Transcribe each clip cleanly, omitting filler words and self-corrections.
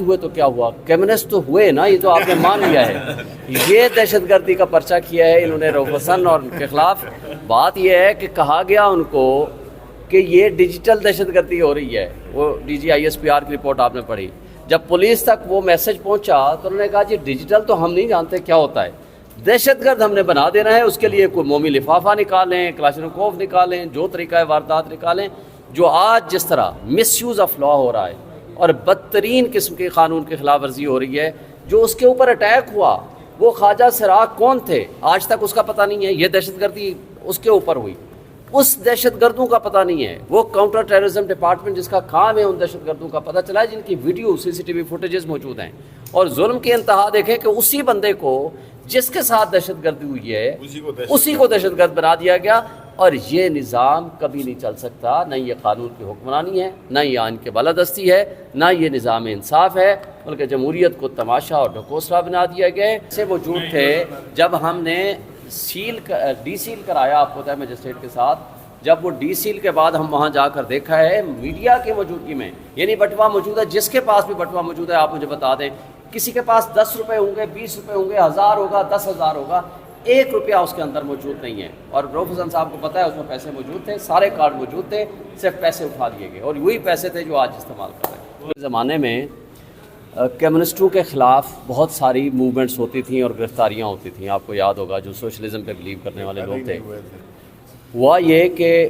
ہوئے تو کیا ہوا، کمیونسٹ تو ہوئے نا، یہ تو آپ نے مان لیا ہے۔ یہ دہشت گردی کا پرچہ کیا ہے انہوں نے رؤف حسن اور ان کے خلاف۔ بات یہ ہے کہ کہا گیا ان کو کہ یہ ڈیجیٹل دہشت گردی ہو رہی ہے، وہ D G I S P R کی رپورٹ آپ نے پڑھی۔ جب پولیس تک وہ میسج پہنچا تو انہوں نے کہا جی ڈیجیٹل تو ہم نہیں جانتے کیا ہوتا ہے، دہشت گرد ہم نے بنا دینا ہے، اس کے لیے کوئی مومی لفافہ نکالیں، کلاشنکوف نکالیں، جو طریقہ واردات نکالیں۔ جو آج جس طرح مس یوز آف لا ہو رہا ہے اور بدترین قسم کے قانون کی خلاف ورزی ہو رہی ہے، جو اس کے اوپر اٹیک ہوا وہ خواجہ سراغ کون تھے آج تک اس کا پتہ نہیں ہے۔ یہ دہشت گردی اس کے اوپر ہوئی، اس دہشت گردوں کا پتہ نہیں ہے۔ وہ کاؤنٹر ٹیررزم ڈپارٹمنٹ جس کا کام ہے ان دہشت گردوں کا پتہ چلا ہے، جن کی ویڈیو سی سی ٹی وی فوٹیجز موجود ہیں۔ اور ظلم کی انتہا دیکھیں کہ اسی بندے کو جس کے ساتھ دہشت گردی ہوئی ہے اسی کو دہشت گرد بنا دیا گیا۔ اور یہ نظام کبھی نہیں چل سکتا، نہ یہ قانون کی حکمرانی ہے، نہ یہ آئین کی بالادستی ہے، نہ یہ نظام انصاف ہے، بلکہ جمہوریت کو تماشا اور ڈھکوسلا بنا دیا گیا ہے۔ سے موجود تھے جب ہم نے ڈی سیل کرایا، آپ کو پتہ ہے مجسٹریٹ کے ساتھ، جب وہ ڈی سیل کے بعد ہم وہاں جا کر دیکھا ہے میڈیا کی موجودگی میں، یعنی بٹوا موجود ہے، جس کے پاس بھی بٹوا موجود ہے آپ مجھے بتا دیں، کسی کے پاس 10 روپے ہوں گے، 20 روپے ہوں گے، 1000 ہوگا، 10,000 ہوگا، 1 روپیہ اس کے اندر موجود نہیں ہے۔ اور رؤف حسن صاحب کو پتہ ہے اس میں پیسے موجود تھے، سارے کارڈ موجود تھے، صرف پیسے اٹھا لیے گئے، اور وہی پیسے تھے جو آج استعمال کر رہے ہیں۔ اس زمانے میں کمیونسٹوں کے خلاف بہت ساری موومنٹس ہوتی تھیں اور گرفتاریاں ہوتی تھیں، آپ کو یاد ہوگا، جو سوشلزم پہ بلیو کرنے والے لوگ تھے۔ ہوا یہ کہ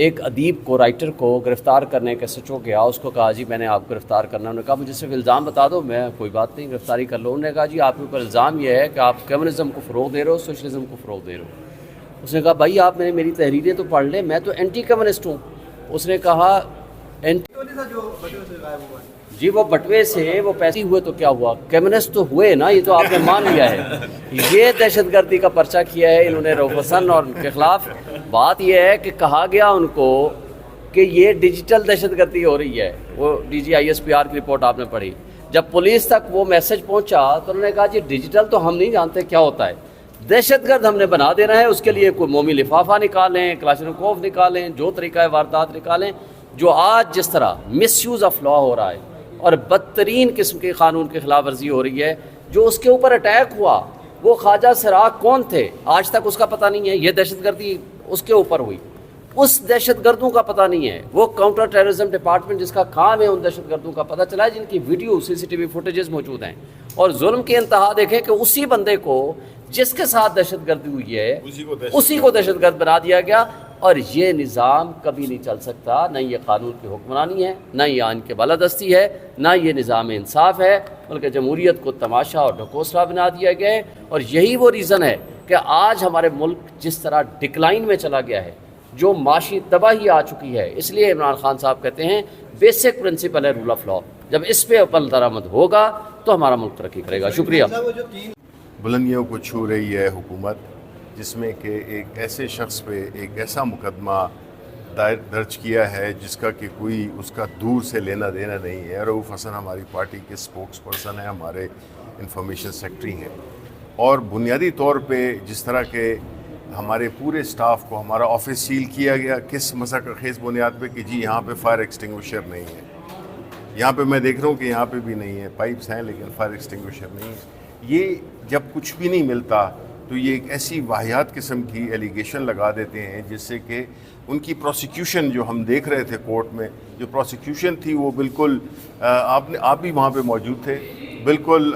ایک ادیب کو، رائٹر کو گرفتار کرنے کے سچو گیا، اس کو کہا جی میں نے آپ کو گرفتار کرنا، انہوں نے کہا مجھے صرف الزام بتا دو، میں کوئی بات نہیں گرفتاری کر لو۔ انہوں نے کہا جی آپ کے اوپر الزام یہ ہے کہ آپ کمیونزم کو فروغ دے رہے ہو، سوشلزم کو فروغ دے رہے ہو۔ اس نے کہا بھائی آپ نے میری تحریریں تو پڑھ لیں، میں تو اینٹی کمیونسٹ ہوں۔ اس نے کہا جی وہ بٹوے سے وہ پیسے ہوئے تو کیا ہوا، کمیونسٹ تو ہوئے نا، یہ تو آپ نے مان لیا ہے۔ یہ دہشت گردی کا پرچہ کیا ہے انہوں نے رؤف حسن اور ان کے خلاف۔ بات یہ ہے کہ کہا گیا ان کو کہ یہ ڈیجیٹل دہشت گردی ہو رہی ہے، وہ D G I S P R کی رپورٹ آپ نے پڑھی۔ جب پولیس تک وہ میسج پہنچا تو انہوں نے کہا جی ڈیجیٹل تو ہم نہیں جانتے کیا ہوتا ہے، دہشت گرد ہم نے بنا دینا ہے، اس کے لیے کوئی مومی لفافہ نکالیں، کلاشنکوف نکالیں، جو طریقہ واردات نکالیں۔ جو آج جس طرح مس یوز آف لا ہو رہا ہے اور بدترین قسم کے قانون کی خلاف ورزی ہو رہی ہے، جو اس کے اوپر اٹیک ہوا وہ خواجہ سراغ کون تھے آج تک اس کا پتہ نہیں ہے۔ یہ دہشت گردی اس کے اوپر ہوئی، اس دہشت گردوں کا پتہ نہیں ہے۔ وہ کاؤنٹر ٹیررزم ڈپارٹمنٹ جس کا کام ہے ان دہشت گردوں کا پتہ چلا ہے، جن کی ویڈیو سی سی ٹی وی فوٹیجز موجود ہیں۔ اور ظلم کی انتہا دیکھیں کہ اسی بندے کو جس کے ساتھ دہشت گردی ہوئی ہے اسی کو دہشت گرد بنا دیا گیا۔ اور یہ نظام کبھی نہیں چل سکتا، نہ یہ قانون کی حکمرانی ہے، نہ یہ آئین کی بالادستی ہے، نہ یہ نظام انصاف ہے، بلکہ جمہوریت کو تماشا اور ڈھکوسلا بنا دیا گیا ہے۔ اور یہی وہ ریزن ہے کہ آج ہمارے ملک جس طرح ڈکلائن میں چلا گیا ہے، جو معاشی تباہی آ چکی ہے۔ اس لیے عمران خان صاحب کہتے ہیں بیسک پرنسپل ہے رول آف لا، جب اس پہ عمل درآمد ہوگا تو ہمارا ملک ترقی کرے گا۔ شکریہ۔ بلندیوں کو چھو رہی ہے حکومت، جس میں کہ ایک ایسے شخص پہ ایک ایسا مقدمہ درج کیا ہے جس کا کہ کوئی اس کا دور سے لینا دینا نہیں ہے۔ رؤف حسن ہماری پارٹی کے سپوکس پرسن ہیں، ہمارے انفارمیشن سیکرٹری ہیں، اور بنیادی طور پہ جس طرح کہ ہمارے پورے سٹاف کو ہمارا آفس سیل کیا گیا، کس مسئلہ خیز بنیاد پہ کہ جی یہاں پہ فائر ایکسٹنگوشر نہیں ہے۔ یہاں پہ میں دیکھ رہا ہوں کہ یہاں پہ بھی نہیں ہے، پائپس ہیں لیکن فائر ایکسٹنگوشر نہیں ہے۔ یہ جب کچھ بھی نہیں ملتا تو یہ ایک ایسی واہیات قسم کی ایلیگیشن لگا دیتے ہیں جس سے کہ ان کی پروسیکیوشن جو ہم دیکھ رہے تھے کورٹ میں، جو پروسیکیوشن تھی وہ بالکل آپ بھی وہاں پہ موجود تھے، بالکل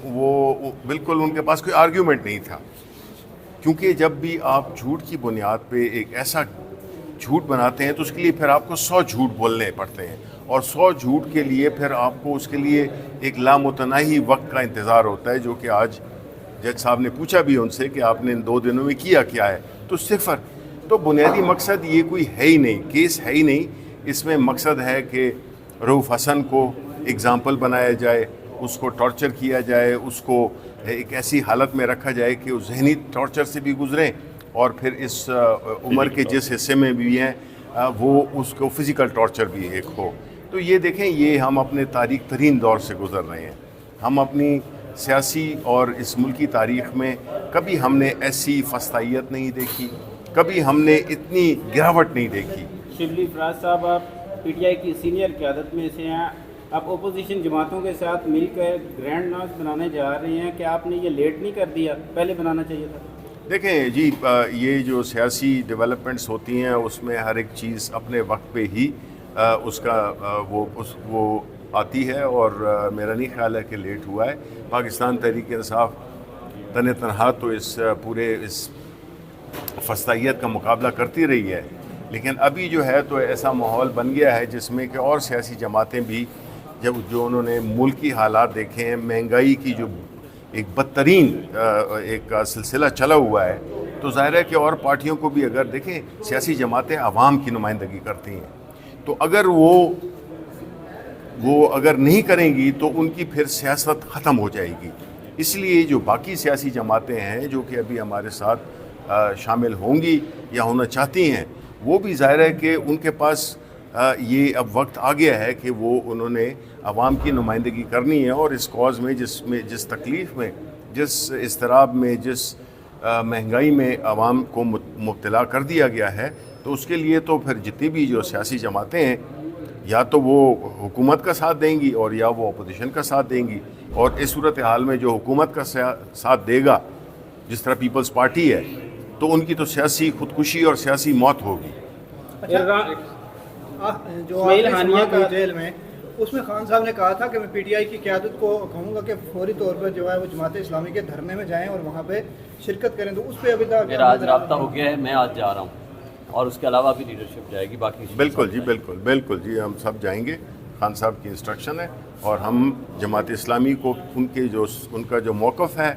وہ بالکل ان کے پاس کوئی آرگیومنٹ نہیں تھا، کیونکہ جب بھی آپ جھوٹ کی بنیاد پہ ایک ایسا جھوٹ بناتے ہیں تو اس کے لیے پھر آپ کو 100 جھوٹ بولنے پڑتے ہیں، اور 100 جھوٹ کے لیے پھر آپ کو اس کے لیے ایک لامتناہی وقت کا انتظار ہوتا ہے، جو کہ آج جج صاحب نے پوچھا بھی ان سے کہ آپ نے ان 2 دنوں میں کیا کیا ہے، تو 0۔ تو بنیادی مقصد یہ کوئی ہے ہی نہیں، کیس ہے ہی نہیں، اس میں مقصد ہے کہ رؤف حسن کو اگزامپل بنایا جائے، اس کو ٹارچر کیا جائے، اس کو ایک ایسی حالت میں رکھا جائے کہ وہ ذہنی ٹارچر سے بھی گزریں، اور پھر اس عمر کے جس حصے میں بھی ہیں وہ اس کو فزیکل ٹارچر بھی ایک ہو۔ تو یہ دیکھیں، یہ ہم اپنے تاریخ ترین دور سے گزر رہے ہیں۔ ہم اپنی سیاسی اور اس ملکی تاریخ میں کبھی ہم نے ایسی فسطائیت نہیں دیکھی، کبھی ہم نے اتنی گراوٹ نہیں دیکھی۔ شبلی فراز صاحب، آپ پی ٹی آئی کی سینئر قیادت میں سے ہیں، آپ اپوزیشن جماعتوں کے ساتھ مل کر گرینڈ ناز بنانے جا رہے ہیں، کہ آپ نے یہ لیٹ نہیں کر دیا، پہلے بنانا چاہیے تھا؟ دیکھیں جی، یہ جو سیاسی ڈیولپمنٹس ہوتی ہیں اس میں ہر ایک چیز اپنے وقت پہ ہی اس کا وہ آتی ہے، اور میرا نہیں خیال ہے کہ لیٹ ہوا ہے. پاکستان تحریک انصاف تنہا تو اس پورے اس فسطائیت کا مقابلہ کرتی رہی ہے، لیکن ابھی جو ہے تو ایسا ماحول بن گیا ہے جس میں کہ اور سیاسی جماعتیں بھی جو انہوں نے ملکی حالات دیکھے ہیں، مہنگائی کی جو ایک بدترین ایک سلسلہ چلا ہوا ہے، تو ظاہر ہے کہ اور پارٹیوں کو بھی اگر دیکھیں، سیاسی جماعتیں عوام کی نمائندگی کرتی ہیں، تو اگر وہ اگر نہیں کریں گی تو ان کی پھر سیاست ختم ہو جائے گی. اس لیے جو باقی سیاسی جماعتیں ہیں جو کہ ابھی ہمارے ساتھ شامل ہوں گی یا ہونا چاہتی ہیں، وہ بھی ظاہر ہے کہ ان کے پاس یہ اب وقت آ گیا ہے کہ انہوں نے عوام کی نمائندگی کرنی ہے، اور اس کاز میں جس تکلیف میں، جس اضطراب میں، جس مہنگائی میں عوام کو مبتلا کر دیا گیا ہے، تو اس کے لیے تو پھر جتنی بھی جو سیاسی جماعتیں ہیں یا تو وہ حکومت کا ساتھ دیں گی اور یا وہ اپوزیشن کا ساتھ دیں گی. اور اس صورتحال میں جو حکومت کا ساتھ دے گا، جس طرح پیپلز پارٹی ہے، تو ان کی تو سیاسی خودکشی اور سیاسی موت ہوگی. جو ہانیہ کا جیل میں، اس میں خان صاحب نے کہا تھا کہ میں پی ٹی آئی کی قیادت کو کہوں گا کہ فوری طور پر جو ہے وہ جماعت اسلامی کے دھرنے میں جائیں اور وہاں پہ شرکت کریں. تو اس پہ ابھی تک میرا آج رابطہ ہو گیا ہے، میں آج جا رہا ہوں، اور اس کے علاوہ بھی لیڈرشپ جائے گی. باقی بالکل جی، بالکل جی، ہم سب جائیں گے. خان صاحب کی انسٹرکشن ہے، اور ہم جماعت اسلامی کو ان کا جو موقف ہے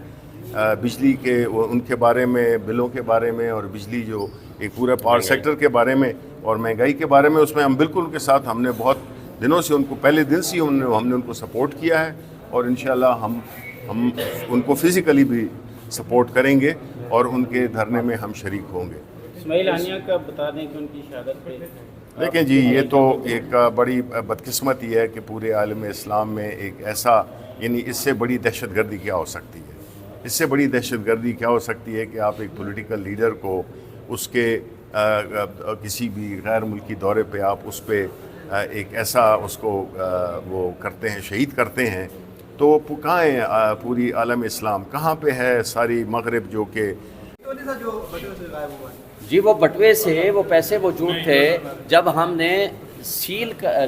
بجلی کے، ان کے بارے میں، بلوں کے بارے میں، اور بجلی جو ایک پورے پاور سیکٹر کے بارے میں اور مہنگائی کے بارے میں، اس میں ہم بالکل ان کے ساتھ، ہم نے بہت دنوں سے ان کو، پہلے دن سے ہم نے ان کو سپورٹ کیا ہے، اور انشاءاللہ ہم ان کو فزیکلی بھی سپورٹ کریں گے اور ان کے دھرنے میں ہم شریک ہوں گے. اسماعیل ہانیہ کا بتا دیں کہ ان کی شہادت پہ دیکھیں جی، یہ تو ایک بڑی بدقسمتی ہے کہ پورے عالم اسلام میں ایک ایسا، یعنی اس سے بڑی دہشت گردی کیا ہو سکتی ہے؟ اس سے بڑی دہشت گردی کیا ہو سکتی ہے کہ آپ ایک پولیٹیکل لیڈر کو اس کے کسی بھی غیر ملکی دورے پہ آپ اس پہ ایک ایسا اس کو وہ کرتے ہیں، شہید کرتے ہیں. تو کہاں ہے پوری عالم اسلام؟ کہاں پہ ہے ساری مغرب جو کہ جی وہ بٹوے سے وہ پیسے موجود تھے جب ہم نے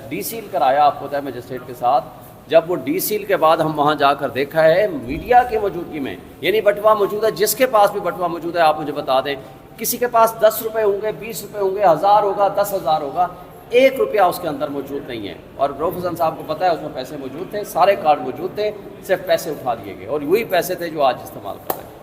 ڈی سیل کرایا، آپ کو پتہ ہے مجسٹریٹ کے ساتھ، جب وہ ڈی سیل کے بعد ہم وہاں جا کر دیکھا ہے میڈیا کی موجودگی میں، یعنی بٹوا موجود ہے، جس کے پاس بھی بٹوا موجود ہے آپ مجھے بتا دیں. کسی کے پاس 10 روپے ہوں گے، 20 روپے ہوں گے، 1000 ہوگا، 10,000 ہوگا، 1 روپیہ اس کے اندر موجود نہیں ہے. اور رؤف حسن صاحب کو پتہ ہے اس میں پیسے موجود تھے، سارے کارڈ موجود تھے، صرف پیسے اٹھا دیے گئے، اور وہی پیسے تھے جو آج استعمال کر رہے ہیں.